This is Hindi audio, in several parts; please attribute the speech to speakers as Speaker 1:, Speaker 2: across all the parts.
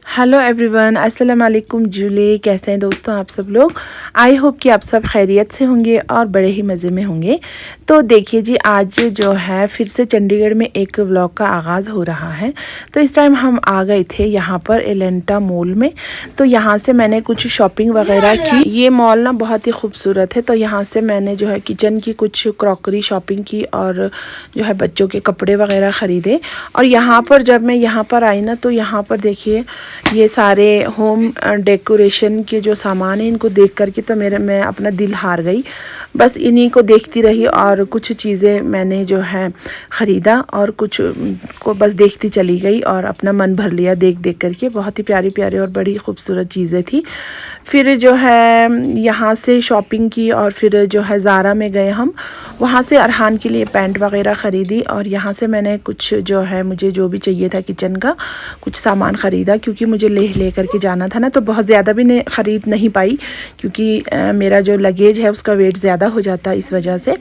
Speaker 1: हेलो एवरीवन, अस्सलाम वालेकुम जुले। कैसे हैं दोस्तों आप सब लोग। आई होप कि आप सब खैरियत से होंगे और बड़े ही मज़े में होंगे। तो देखिए जी, आज जो है फिर से चंडीगढ़ में एक व्लॉग का आगाज़ हो रहा है। तो इस टाइम हम आ गए थे यहाँ पर एलेंटा मॉल में। तो यहाँ से मैंने कुछ शॉपिंग वगैरह की। ये मॉल ना बहुत ही खूबसूरत है। तो यहाँ से मैंने जो है किचन की कुछ क्रॉकरी शॉपिंग की और जो है बच्चों के कपड़े वगैरह ख़रीदे। और यहाँ पर जब मैं यहाँ पर आई ना, तो यहाँ पर देखिए ये सारे होम डेकोरेशन के जो सामान है, इनको देख करके तो मैं अपना दिल हार गई। बस इन्हीं को देखती रही और कुछ चीज़ें मैंने जो है ख़रीदा और कुछ को बस देखती चली गई और अपना मन भर लिया देख देख करके। बहुत ही प्यारी प्यारी और बड़ी खूबसूरत चीज़ें थी। फिर जो है यहाँ से शॉपिंग की और फिर जो है ज़ारा में गए हम। वहाँ से अरहान के लिए पैंट वगैरह ख़रीदी और यहाँ से मैंने कुछ जो है मुझे जो भी चाहिए था किचन का कुछ सामान ख़रीदा, क्योंकि मुझे ले करके जाना था ना। तो बहुत ज़्यादा भी ख़रीद नहीं पाई, क्योंकि मेरा जो लगेज है उसका वेट ज़्यादा हो जाता है इस वजह से।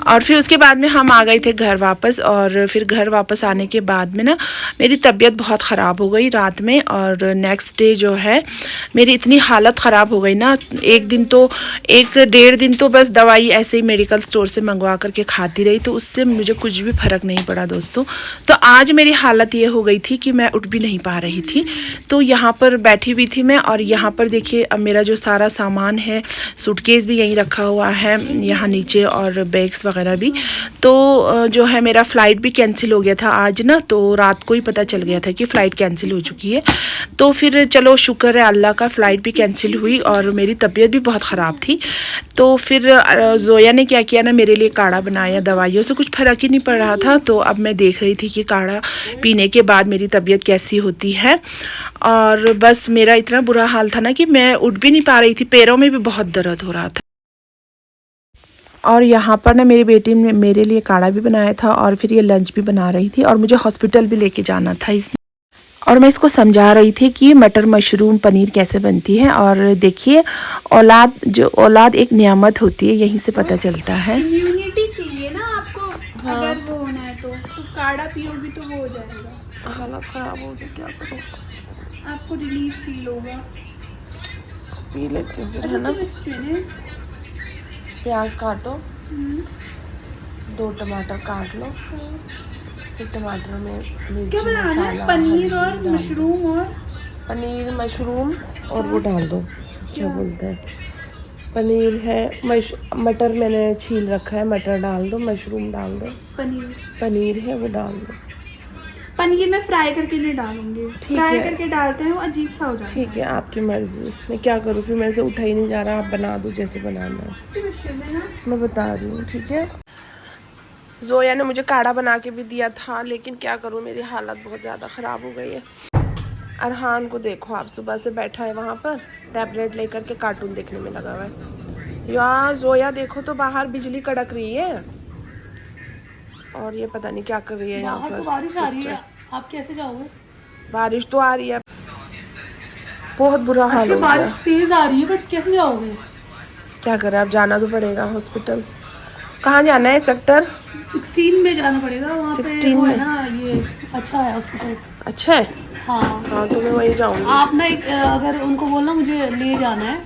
Speaker 1: और फिर उसके बाद में हम आ गए थे घर वापस। और फिर घर वापस आने के बाद में ना मेरी तबीयत बहुत ख़राब हो गई रात में। और नेक्स्ट डे जो है मेरी इतनी हालत ख़राब हो गई ना, एक दिन तो 1-1.5 दिन तो बस दवाई ऐसे ही मेडिकल स्टोर से मंगवा करके खाती रही। तो उससे मुझे कुछ भी फ़र्क नहीं पड़ा दोस्तों। तो आज मेरी हालत ये हो गई थी कि मैं उठ भी नहीं पा रही थी। तो यहाँ पर बैठी हुई थी मैं। और यहाँ पर देखिए अब मेरा जो सारा सामान है, सूटकेस भी यहीं रखा हुआ है यहाँ नीचे और बैग्स वगैरह भी। तो जो है मेरा फ़्लाइट भी कैंसिल हो गया था आज ना। तो रात को ही पता चल गया था कि फ़्लाइट कैंसिल हो चुकी है। तो फिर चलो शुक्र है अल्लाह का, फ़्लाइट भी कैंसिल हुई और मेरी तबीयत भी बहुत ख़राब थी। तो फिर ज़ोया ने क्या किया ना, मेरे लिए काढ़ा बनाया। दवाइयों से कुछ फ़र्क ही नहीं पड़ रहा था। तो अब मैं देख रही थी कि काढ़ा पीने के बाद मेरी तबीयत कैसी होती है। और बस मेरा इतना बुरा हाल था ना कि मैं उठ भी नहीं पा रही थी, पैरों में भी बहुत दर्द हो रहा था। और यहाँ पर ना मेरी बेटी ने मेरे लिए काढ़ा भी बनाया था और फिर ये लंच भी बना रही थी और मुझे हॉस्पिटल भी लेके जाना था इसने। और मैं इसको समझा रही थी कि मटर मशरूम पनीर कैसे बनती है। और देखिए औलाद एक नियामत होती है, यहीं से पता चलता है।
Speaker 2: इम्यूनिटी चाहिए ना आपको। हाँ। अगर वो होना है तो काढ़ा पियोगी तो वो हो जाएगा।
Speaker 1: हालत ख़राब हो गई, क्या करूँ।
Speaker 2: आपको रिलीफ फील होगा।
Speaker 1: पी लेती हूँ फिर, है
Speaker 2: अच्छा
Speaker 1: ना। प्याज काटो, 2 टमाटर काट लो। फिर टमाटर में मिर्ची मसाला,
Speaker 2: पनीर और मशरूम और
Speaker 1: पनीर मशरूम और वो डाल दो, क्या बोलते हैं, पनीर है, मटर मैंने छील रखा है, मटर डाल दो, मशरूम डाल दो, पनीर है वो डाल दो।
Speaker 2: पनीर में फ्राई करके नहीं डालूंगी, फ्राई करके डालते हैं वो अजीब सा हो जाता है।
Speaker 1: ठीक है, आपकी मर्जी। मैं क्या करूँ फिर, मेरे से उठा ही नहीं जा रहा। आप बना दो जैसे बनाना है, मैं बता रही हूँ। ठीक है, ज़ोया ने मुझे काढ़ा बना के भी दिया था, लेकिन क्या करूँ मेरी हालत बहुत ज़्यादा ख़राब हो गई है। अरहान को देखो आप, सुबह से बैठा है वहाँ पर टैबलेट लेकर के कार्टून देखने में लगा हुआ है। यार ज़ोया देखो तो बाहर बिजली कड़क रही है और ये पता नहीं क्या कर रही है यहाँ पर।
Speaker 2: तो बारिश आ रही है, आप कैसे जाओगे।
Speaker 1: बारिश तो आ रही है, बहुत बुरा हाल हो गया।
Speaker 2: बारिश तेज आ रही है बट कैसे जाओगे।
Speaker 1: क्या करें, अब जाना तो पड़ेगा हॉस्पिटल। कहाँ जाना है, सेक्टर
Speaker 2: 16 में जाना पड़ेगा। वहाँ
Speaker 1: 16
Speaker 2: पे
Speaker 1: में
Speaker 2: ना ये अच्छा है हॉस्पिटल।
Speaker 1: अच्छा है।
Speaker 2: हाँ
Speaker 1: तो मैं वहीं जाऊँगी।
Speaker 2: आप ना एक अगर उनको बोलना मुझे ले जाना है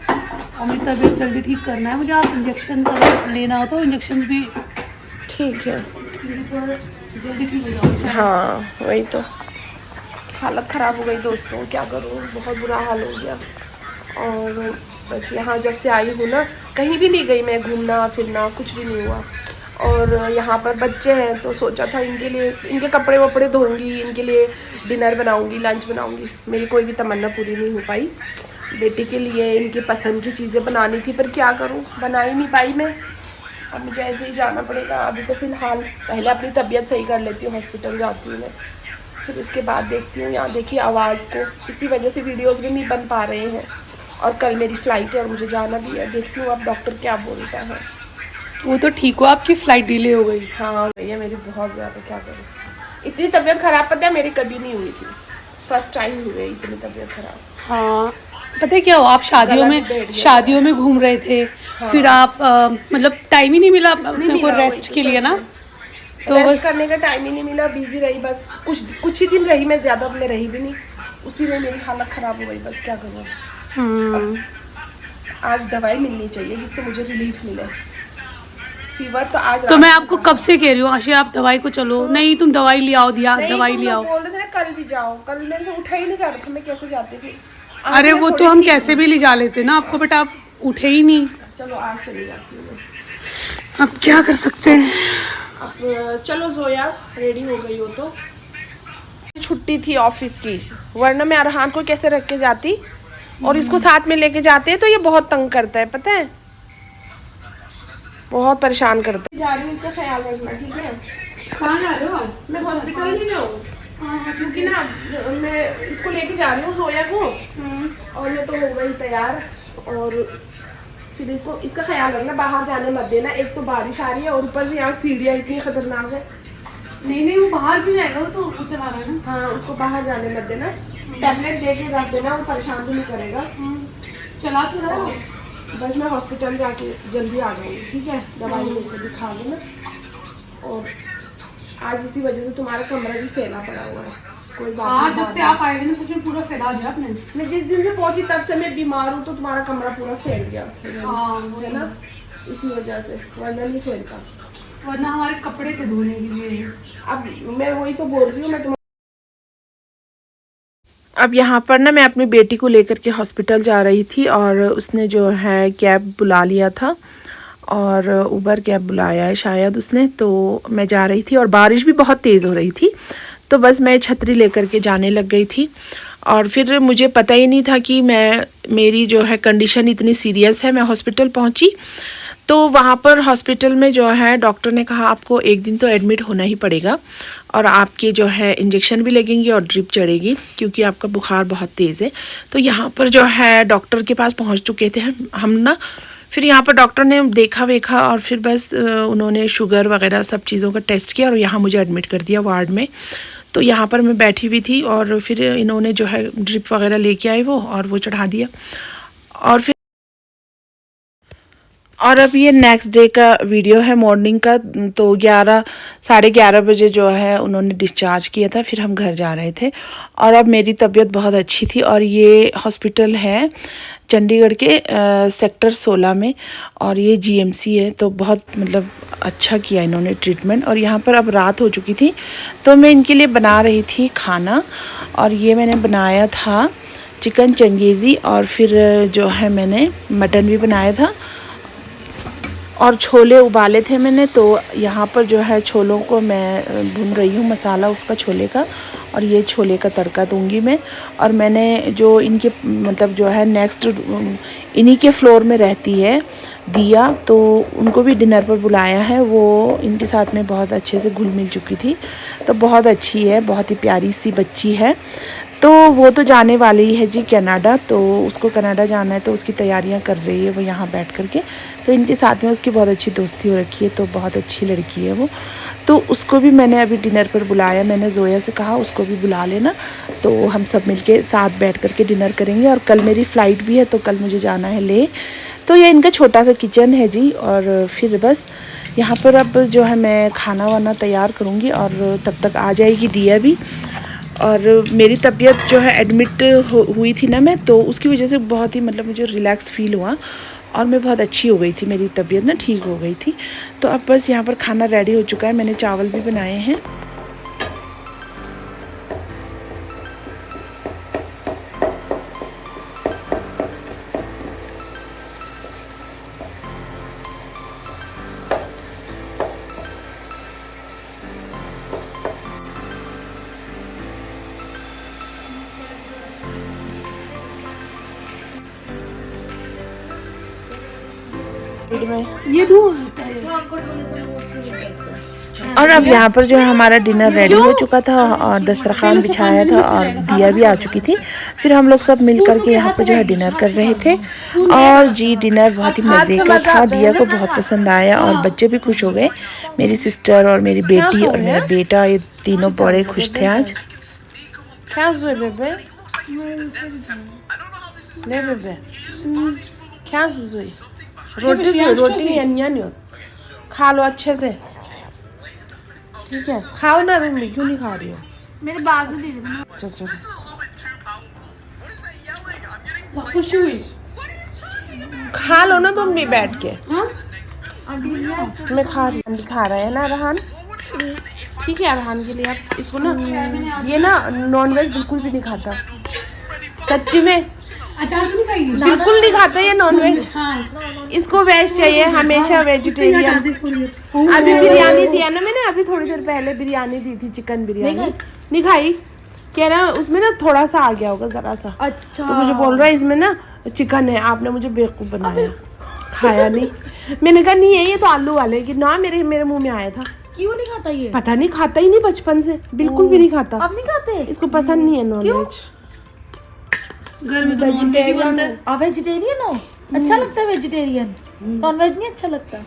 Speaker 2: और मेरी तबीयत जल्दी ठीक करना है मुझे, आप इंजेक्शन अगर लेना हो तो इंजेक्शन भी
Speaker 1: ठीक है,
Speaker 2: जल्दी ठीक हो जाओ।
Speaker 1: हाँ वही तो। हालत ख़राब हो गई दोस्तों, क्या करूँ, बहुत बुरा हाल हो गया। और बस यहाँ जब से आई हूँ ना, कहीं भी नहीं गई मैं, घूमना फिरना कुछ भी नहीं हुआ। और यहाँ पर बच्चे हैं तो सोचा था इनके लिए, इनके कपड़े वपड़े धोऊंगी, इनके लिए डिनर बनाऊंगी, लंच बनाऊंगी। मेरी कोई भी तमन्ना पूरी नहीं हो पाई। बेटी के लिए इनकी पसंद की चीज़ें बनानी थी, पर क्या करूँ, बना ही नहीं पाई मैं। अब मुझे ऐसे ही जाना पड़ेगा। अभी तो फ़िलहाल पहले अपनी तबीयत सही कर लेती हूँ, हॉस्पिटल जाती हूँ मैं, फिर उसके बाद देखती हूँ। यहाँ देखिए आवाज़ को, इसी वजह से वीडियोस भी नहीं बन पा रहे हैं। और कल मेरी फ़्लाइट है और मुझे जाना भी है, देखती हूँ अब डॉक्टर क्या बोलता है।
Speaker 2: वो तो ठीक हो, आपकी फ़्लाइट डिले हो गई।
Speaker 1: हाँ भैया मेरी बहुत ज़्यादा, क्या करूँ, इतनी तबीयत ख़राब पता है मेरी कभी नहीं हुई थी, फर्स्ट टाइम हुई है इतनी तबीयत ख़राब।
Speaker 2: हाँ पता है क्या हो, आप शादियों में घूम रहे थे। हाँ। फिर आप मतलब टाइम ही नहीं मिला अपने को रेस्ट के लिए ना, तो
Speaker 1: रेस्ट करने का टाइम ही नहीं मिला, बिजी रही बस। कुछ ही दिन रही मैं, ज़्यादा मैं रही भी नहीं। उसी में मेरी हालत ख़राब हो गई। बस क्या करूँ,
Speaker 2: हम्म।
Speaker 1: आज दवाई मिलनी चाहिए जिससे मुझे रिलीफ मिले। फीवर तो आज
Speaker 2: तो मैं आपको कब से कह रही हूँ आशी आप दवाई को चलो,
Speaker 1: तो
Speaker 2: नहीं तुम दवाई ले आओ, दिया
Speaker 1: नहीं,
Speaker 2: दवाई
Speaker 1: तुम
Speaker 2: ले
Speaker 1: लोग
Speaker 2: आओ।
Speaker 1: बोल रहे थे ना कल भी जाओ, कल मेरे से उठा ही नहीं जा रहा था, मैं कैसे जाती थी।
Speaker 2: अरे वो तो हम कैसे भी ले जा लेते ना आपको, बट आप उठे ही नहीं।
Speaker 1: चलो आज चली जाती हूँ।
Speaker 2: अब क्या कर सकते हैं।
Speaker 1: अब चलो जोया रेडी हो गई हो तो। छुट्टी थी ऑफिस की, वरना मैं अरहान को कैसे रख के जाती, और इसको साथ में लेके जाते हैं तो ये बहुत तंग करता है, पता है, बहुत परेशान करता है। जा रही हूँ, इसका ख्याल रखना, ठीक है।
Speaker 2: कहाँ जा रहे हो आप?
Speaker 1: मैं हॉस्पिटल नहीं जाऊँ, क्योंकि ना मैं इसको लेके जा रही हूँ जोया को, और मैं तो हो गई तैयार। और फिर इसको इसका ख्याल रखना, बाहर जाने मत देना। एक तो बारिश आ रही है और ऊपर से यहाँ सीढ़ियाँ इतनी खतरनाक है।
Speaker 2: नहीं वो बाहर क्यों जाएगा, वो तो चला रहा है ना।
Speaker 1: हाँ, उसको बाहर जाने मत देना। टैबलेट दे के रख देना, वो परेशान भी नहीं करेगा।
Speaker 2: चला तो रहा है।
Speaker 1: बस मैं हॉस्पिटल जाके जल्दी आ जाऊँगी, ठीक है। दवाई लेकर दिखा देना। और आज इसी वजह से तुम्हारा कमरा भी फैला पड़ा हुआ है। कोई बात नहीं,
Speaker 2: जब से आप आए हुए ना सच में पूरा फैला दिया आपने।
Speaker 1: मैं जिस दिन से पहुंची तब से मैं बीमार हूँ, तो तुम्हारा कमरा पूरा फैल गया है ना, इसी वजह से, वरना नहीं फैलता।
Speaker 2: वरना हमारे कपड़े थे धोने के लिए।
Speaker 1: अब मैं वही तो बोल रही हूँ, मैं अब यहाँ पर ना मैं अपनी बेटी को लेकर के हॉस्पिटल जा रही थी, और उसने जो है कैब बुला लिया था, और उबर कैब बुलाया है शायद उसने, तो मैं जा रही थी और बारिश भी बहुत तेज़ हो रही थी, तो बस मैं छतरी लेकर के जाने लग गई थी। और फिर मुझे पता ही नहीं था कि मेरी जो है कंडीशन इतनी सीरियस है। मैं हॉस्पिटल पहुँची तो वहाँ पर हॉस्पिटल में जो है डॉक्टर ने कहा आपको एक दिन तो एडमिट होना ही पड़ेगा, और आपके जो है इंजेक्शन भी लगेंगे और ड्रिप चढ़ेगी, क्योंकि आपका बुखार बहुत तेज़ है। तो यहाँ पर जो है डॉक्टर के पास पहुँच चुके थे हम ना। फिर यहाँ पर डॉक्टर ने देखा वेखा, और फिर बस उन्होंने शुगर वगैरह सब चीज़ों का टेस्ट किया, और यहाँ मुझे एडमिट कर दिया वार्ड में। तो यहाँ पर मैं बैठी हुई थी, और फिर इन्होंने जो है ड्रिप वगैरह लेके आए वो, और वो चढ़ा दिया। और अब ये नेक्स्ट डे का वीडियो है, मॉर्निंग का। तो 11 साढ़े 11 बजे जो है उन्होंने डिस्चार्ज किया था, फिर हम घर जा रहे थे। और अब मेरी तबीयत बहुत अच्छी थी, और ये हॉस्पिटल है चंडीगढ़ के सेक्टर 16 में, और ये जीएमसी है। तो बहुत मतलब अच्छा किया इन्होंने ट्रीटमेंट। और यहाँ पर अब रात हो चुकी थी, तो मैं इनके लिए बना रही थी खाना, और ये मैंने बनाया था चिकन चंगेज़ी, और फिर जो है मैंने मटन भी बनाया था, और छोले उबाले थे मैंने। तो यहाँ पर जो है छोलों को मैं भून रही हूँ, मसाला उसका छोले का, और ये छोले का तड़का दूंगी मैं। और मैंने जो इनके मतलब जो है नेक्स्ट इन्हीं के फ्लोर में रहती है दिया, तो उनको भी डिनर पर बुलाया है। वो इनके साथ में बहुत अच्छे से घुल मिल चुकी थी, तो बहुत अच्छी है, बहुत ही प्यारी सी बच्ची है। तो वो तो जाने वाली है जी कनाडा, तो उसको कनाडा जाना है, तो उसकी तैयारियां कर रही है वो यहाँ बैठ कर के। तो इनके साथ में उसकी बहुत अच्छी दोस्ती हो रखी है, तो बहुत अच्छी लड़की है वो। तो उसको भी मैंने अभी डिनर पर बुलाया, मैंने जोया से कहा उसको भी बुला लेना, तो हम सब मिलके साथ बैठ कर के डिनर करेंगे। और कल मेरी फ़्लाइट भी है, तो कल मुझे जाना है ले। तो ये इनका छोटा सा किचन है जी। और फिर बस यहाँ पर अब जो है मैं खाना वाना तैयार करूँगी, और तब तक आ जाएगी दिया भी। और मेरी तबीयत जो है एडमिट हुई थी ना मैं, तो उसकी वजह से बहुत ही मतलब मुझे रिलैक्स फ़ील हुआ, और मैं बहुत अच्छी हो गई थी, मेरी तबीयत ना ठीक हो गई थी। तो अब बस यहाँ पर खाना रेडी हो चुका है, मैंने चावल भी बनाए हैं।
Speaker 2: ये दूध है।
Speaker 1: और अब यहाँ पर जो है हमारा डिनर रेडी हो चुका था, और दस्तरखान बिछाया था, और दिया भी आ चुकी थी। फिर हम लोग सब मिल कर के यहाँ पर जो है डिनर कर रहे थे। और जी डिनर बहुत ही मज़े का था, दिया को बहुत पसंद आया, और बच्चे भी खुश हो गए। मेरी सिस्टर और मेरी बेटी और मेरा बेटा, ये तीनों बड़े खुश थे आज। क्या बेबे ले बेबे क्या रोटी नहीं खा लो अच्छे से, ठीक है। खाओ ना, तुम क्यों नहीं खा रही हो?
Speaker 2: मेरे बाजू दे दे।
Speaker 1: चलो
Speaker 2: खुशी हुई।
Speaker 1: खा लो ना तुम भी बैठ के।
Speaker 2: हाँ
Speaker 1: मैं खा रहा है ना अरहान। ठीक है, अरहान के लिए आप इसको ना, ये ना नॉनवेज बिल्कुल भी नहीं खाता, सच्ची में
Speaker 2: अचार तो नहीं खाएगी?
Speaker 1: बिल्कुल नहीं खाता ये नॉनवेज।
Speaker 2: हाँ
Speaker 1: इसको वेज चाहिए हमेशा, वेजिटेरियन। अभी बिरयानी दिया ना मैंने, अभी थोड़ी देर पहले बिरयानी दी थी, चिकन बिरयानी नहीं खाई। कह रहा उसमें ना थोड़ा सा आ गया होगा, जरा सा।
Speaker 3: अच्छा।
Speaker 1: तो मुझे बोल रहा है इसमें ना चिकन है, आपने मुझे बेवकूफ बनाया। खाया नहीं। मैंने कहा नहीं है ये तो आलू वाले की ना, मेरे मुंह में आया था।
Speaker 3: क्यों नहीं खाता ये?
Speaker 1: पता नहीं, खाता ही नहीं बचपन से, बिल्कुल भी नहीं खाता।
Speaker 3: अब नहीं खाते?
Speaker 1: इसको पसंद नहीं है नॉनवेज।
Speaker 2: घर में तो नॉनवेज ही बनता है।
Speaker 3: आप वेजिटेरियन हो? अच्छा लगता है वेजिटेरियन? नॉनवेज नहीं अच्छा लगता?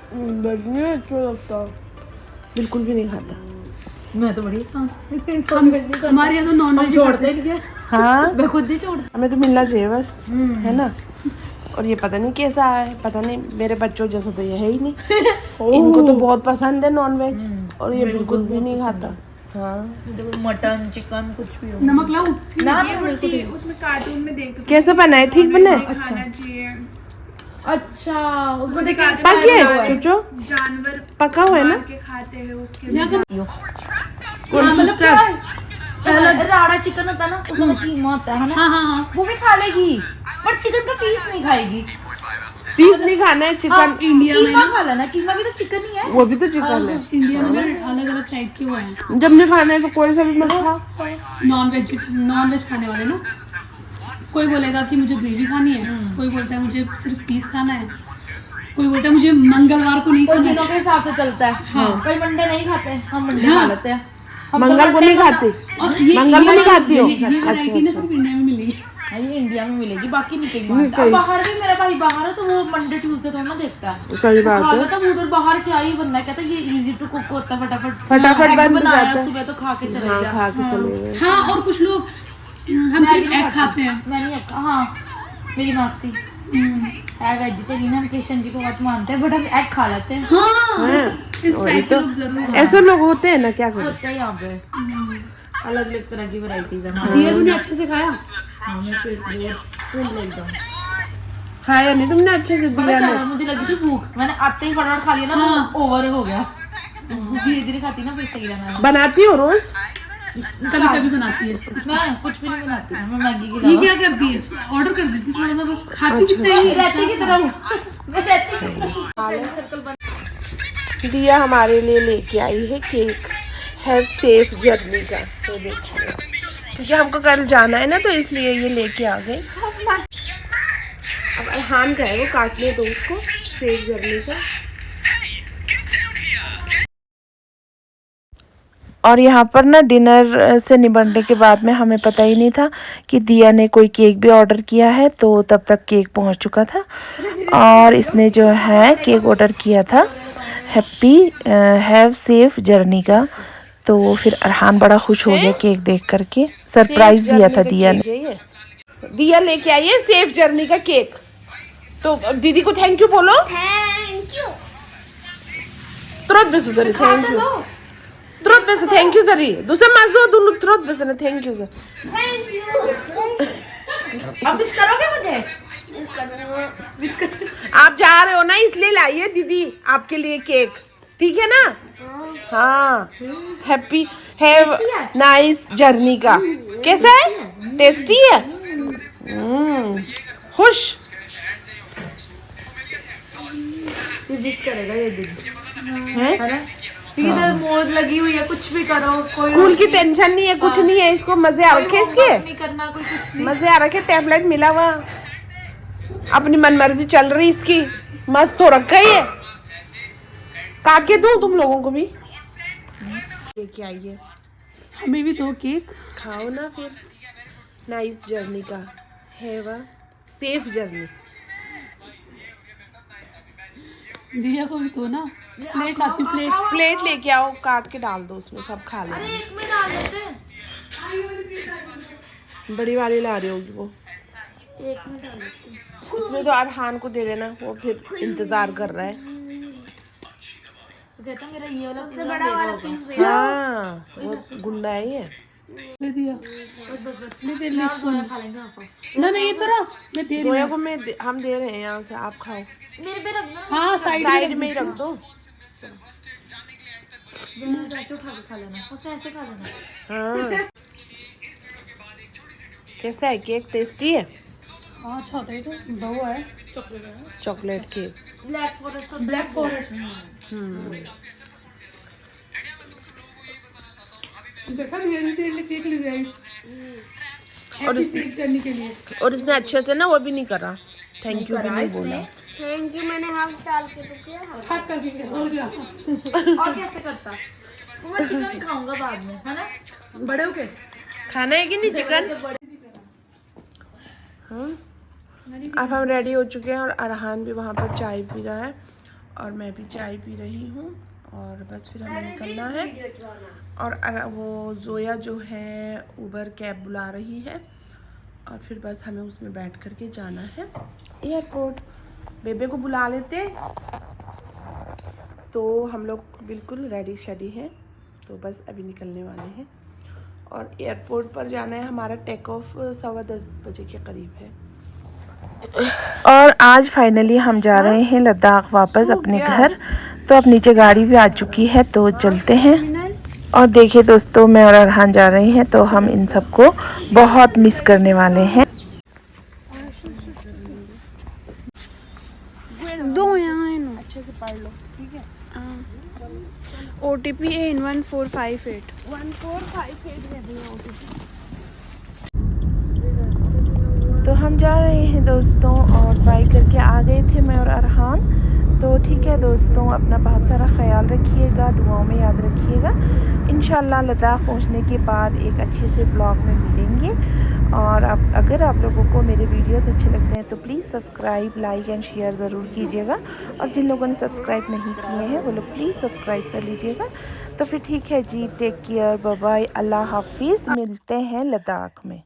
Speaker 1: अच्छा लगता, बिल्कुल भी नहीं खाता।
Speaker 3: मैं तो बड़ी
Speaker 2: हमारे यहाँ तो नॉनवेज
Speaker 3: छोड़ते नहीं है।
Speaker 1: हाँ,
Speaker 3: मैं खुद ही छोड़।
Speaker 1: हमें तो मिलना चाहिए बस, है ना। और ये पता नहीं कैसा है, पता नहीं, मेरे बच्चों जैसा तो ये है ही नहीं। इनको तो बहुत पसंद है नॉनवेज और ये बिल्कुल भी नहीं खाता। हाँ,
Speaker 3: मटन चिकन कुछ भी हो।
Speaker 2: नमक लाऊं?
Speaker 3: ना
Speaker 4: उसमें कार्टून में देखते
Speaker 1: कैसा बना है? ठीक बना है?
Speaker 4: खाना चाहिए।
Speaker 3: अच्छा, उसको देख के
Speaker 1: पक गया है चुचो?
Speaker 4: जानवर
Speaker 1: पका हुआ है ना?
Speaker 4: के खाते हैं उसके
Speaker 2: यहाँ का
Speaker 1: कौन सिस्टर?
Speaker 3: राड़ा चिकन होता है ना, उसमें कीमा होता है ना,
Speaker 2: हाँ हाँ हाँ
Speaker 3: वो भी खा लेगी पर चिकन का पीस नहीं खाएगी।
Speaker 1: पीस नहीं खाना है चिकन।
Speaker 2: इंडिया में
Speaker 3: कीमा
Speaker 2: ना,
Speaker 3: खा लेना, कीमा भी तो चिकन ही है।
Speaker 1: वो भी तो चिकन है।
Speaker 2: इंडिया में ना अलग अलग टाइप के वो हैं
Speaker 1: जब नहीं खाना है तो कोई सा भी मत खा।
Speaker 2: नॉनवेज खाने वाले ना। कोई बोलेगा कि मुझे ग्रेवी खानी है, कोई बोलता है मुझे सिर्फ पीस खाना है, कोई बोलता है मुझे मंगलवार को नहीं
Speaker 3: कोई
Speaker 2: खाना
Speaker 3: दिनों
Speaker 2: है।
Speaker 3: के हिसाब से चलता है।
Speaker 2: हाँ।
Speaker 3: कोई मंडे नहीं खाते, हम मंडे
Speaker 2: हाँ।
Speaker 3: खा लेते हैं। हम तो
Speaker 1: मंगल को
Speaker 3: मंडे
Speaker 1: नहीं खाती?
Speaker 2: और ये
Speaker 1: मंगल को नहीं खाती हो?
Speaker 2: ये वैरायटी ना सिर्फ इंडिया में मिलेगी।
Speaker 3: हाँ, ये इंडिया में मिलेगी, बाकी नहीं कहीं मिलता। अब बाहर भी मेरा भाई बाहर है तो वो मंडे ट्यूसडे तो ना देखता है।
Speaker 1: सही बात
Speaker 3: खा
Speaker 1: है।
Speaker 3: लेता वो उधर बाहर क्या ही बनना है, कहता है ये इजी टू कुक होता है,
Speaker 1: फटाफट
Speaker 3: एग
Speaker 1: बन
Speaker 3: बनाया
Speaker 1: जाता है।
Speaker 3: सुबह तो खा के चले
Speaker 1: हाँ,
Speaker 3: गया।
Speaker 1: खा के चले गए।
Speaker 2: हाँ, और कुछ लोग हम सिर्फ एग खाते हैं।
Speaker 3: मैं नहीं एग हाँ, मेरी मासी है वेजिटेरियन है, हम कृष्ण जी को बहुत मानते हैं, बट हम एग खा लेते हैं।
Speaker 2: हाँ, इस टाइप के लोग जरूर हैं।
Speaker 1: ऐसे लोग होते हैं ना, क्या करें।
Speaker 3: होते हैं यहाँ पे अलग अलग तरह की वैरायटीज है।
Speaker 2: दिया तूने अच्छे से खाया?
Speaker 3: हाँ, मैं फुल एकदम।
Speaker 1: खाया नहीं तुमने अच्छे से?
Speaker 3: पता
Speaker 1: दिया
Speaker 3: क्या
Speaker 1: नहीं?
Speaker 3: है, मुझे लगी थी भूख, मैंने आते ही फटाफट खा लिया ना,
Speaker 2: हाँ।
Speaker 3: वो ओवर हो गया। धीरे धीरे खाती ना फिर सही रहना।
Speaker 1: बनाती हो रोज?
Speaker 2: कभी कभी बनाती है।
Speaker 3: मैं कुछ भी नहीं बनाती, मैं मैगी की
Speaker 2: ये
Speaker 3: अलावा।
Speaker 2: क्या करती है? ऑर्डर कर देती थोड़ा सा, बस खाती कितना ही है।
Speaker 3: रहती की तरह हूँ। मैं रहती की तरह हूँ।
Speaker 1: दिया हमारे लिए लेके आई है केक, हैव सेफ जर्नी का। ये देखिए, क्योंकि हमको कल जाना है ना तो इसलिए ये लेके आ गए। अब अरहान का है, वो काटने दो उसको, सेफ जर्नी का। और यहाँ पर ना डिनर से निपटने के बाद में हमें पता ही नहीं था कि दिया ने कोई केक भी ऑर्डर किया है, तो तब तक केक पहुँच चुका था। और इसने जो है केक ऑर्डर किया था हैप्पी हैव सेफ जर्नी का। तो फिर अरहान बड़ा खुश हो गया केक देख करके, सरप्राइज दिया था दिया ने। दिया लेके आई है सेफ जर्नी का केक, तो दीदी को थैंक यू बोलो।
Speaker 4: Thank you.
Speaker 1: तुरंत बेसो जरी थैंक यू, तुरंत बेसो थैंक यू जरी, दूसरे माजो दोनों तुरंत बेसो thank you sir.
Speaker 4: Thank you.
Speaker 3: अब मिस करोगे मुझे?
Speaker 1: आप जा रहे हो ना इसलिए लाई है दीदी आपके लिए केक, ठीक है ना। हाँ, हैप्पी हैव नाइस जर्नी का। कैसा है? टेस्टी है? खुश?
Speaker 3: ये मिस करेगा ये दिन,
Speaker 1: है
Speaker 3: है ना? इधर मोद लगी हुई है, कुछ भी करो, कोई
Speaker 1: स्कूल की टेंशन नहीं है, कुछ नहीं है, इसको मजे आ रखे इसके,
Speaker 3: नहीं करना, कोई कुछ नहीं।
Speaker 1: मजे आ रखे। टैबलेट मिला हुआ, अपनी मनमर्जी चल रही इसकी, मस्त हो रखा है ये। काट के दूं तुम लोगों को भी? लेके आइए,
Speaker 2: हमें भी दो केक।
Speaker 1: खाओ ना फिर। नाइस जर्नी का, हैव अ सेफ जर्नी।
Speaker 2: दिया को भी दो ना, प्लेट लाती हूँ, प्लेट।
Speaker 1: प्लेट लेके आओ, काट के डाल दो उसमें, सब खा
Speaker 3: अरे
Speaker 1: लेंगे।
Speaker 3: एक में डाल देते हैं,
Speaker 1: बड़ी वाली ला रही होगी वो,
Speaker 3: एक में डाल देते हैं।
Speaker 1: इसमें तो अरहान को दे देना, वो फिर इंतजार कर रहा है।
Speaker 3: वो कहता मेरा ये वाला
Speaker 4: सबसे बड़ा वाला पीस भैया।
Speaker 1: हाँ, वो गुंडा है ये।
Speaker 2: दे दिया।
Speaker 3: बस बस बस
Speaker 2: मैं तेरे लिए
Speaker 3: सोया खा लेंगे आप।
Speaker 2: ना ये तो रहा, मैं दे रही
Speaker 1: सोया
Speaker 2: हूँ।
Speaker 1: को हम दे रहे हैं यहाँ से, आप खाओ।
Speaker 3: मेरे पे रख दो ना।
Speaker 2: हाँ
Speaker 1: साइड में ही रख दो।
Speaker 3: दोनों ऐसे उठा के खा लेना, उसने ऐसे खा लेना।
Speaker 1: हाँ। कैसा है केक? टेस्टी है?
Speaker 2: हाँ अच्छा होता है, तो बहु है
Speaker 3: चॉकलेट है।
Speaker 1: Chocolate cake.
Speaker 3: ब्लैक फॉरेस्ट का
Speaker 2: ब्लैक फॉरेस्ट। देखा धीरे धीरे केक ले गई
Speaker 1: और
Speaker 2: ऐसी सीख चढ़ने के लिए।
Speaker 1: और इसने अच्छे से ना वो भी नहीं करा, थैंक यू भी नहीं बोला।
Speaker 4: थैंक यू मैंने हाफ डाल के तो किया
Speaker 2: हाथ करके हो गया।
Speaker 3: और कैसे करता? मैं चिकन खाऊंगा बाद में, है ना?
Speaker 2: बड़े हो के
Speaker 1: खाना है कि नहीं चिकन? हाँ। अब हम रेडी हो चुके हैं और अरहान भी वहाँ पर चाय पी रहा है और मैं भी चाय पी रही हूँ और बस फिर हमें निकलना है। और वो जोया जो है उबर कैब बुला रही है और फिर बस हमें उसमें बैठ कर के जाना है एयरपोर्ट। बेबे को बुला लेते, तो हम लोग बिल्कुल रेडी शेडी हैं, तो बस अभी निकलने वाले हैं और एयरपोर्ट पर जाना है। हमारा टेक ऑफ 10:15 बजे के करीब है। और आज फाइनली हम जा रहे हैं लद्दाख वापस अपने घर। तो अब नीचे गाड़ी भी आ चुकी है, तो चलते हैं। और देखिए दोस्तों, मैं और अरहान जा रहे हैं, तो हम इन सबको बहुत मिस करने वाले हैं।
Speaker 4: दो यहाँ है ना,
Speaker 1: अच्छे से पढ़ लो, ठीक है?
Speaker 4: OTP है 11458
Speaker 1: तो हम जा रहे हैं दोस्तों और बाइक करके आ गए थे मैं और अरहान। तो ठीक है दोस्तों, अपना बहुत सारा ख्याल रखिएगा, दुआओं में याद रखिएगा। इंशाल्लाह लद्दाख पहुंचने के बाद एक अच्छे से व्लॉग में मिलेंगे। और अगर आप लोगों को मेरे वीडियोस अच्छे लगते हैं तो please subscribe, like and share ज़रूर कीजिएगा। और जिन लोगों ने सब्सक्राइब नहीं किए हैं वो लोग प्लीज़ सब्सक्राइब कर लीजिएगा। तो फिर ठीक है जी, टेक केयर, बाय बाय, अल्लाह हाफिज़। मिलते हैं लद्दाख में।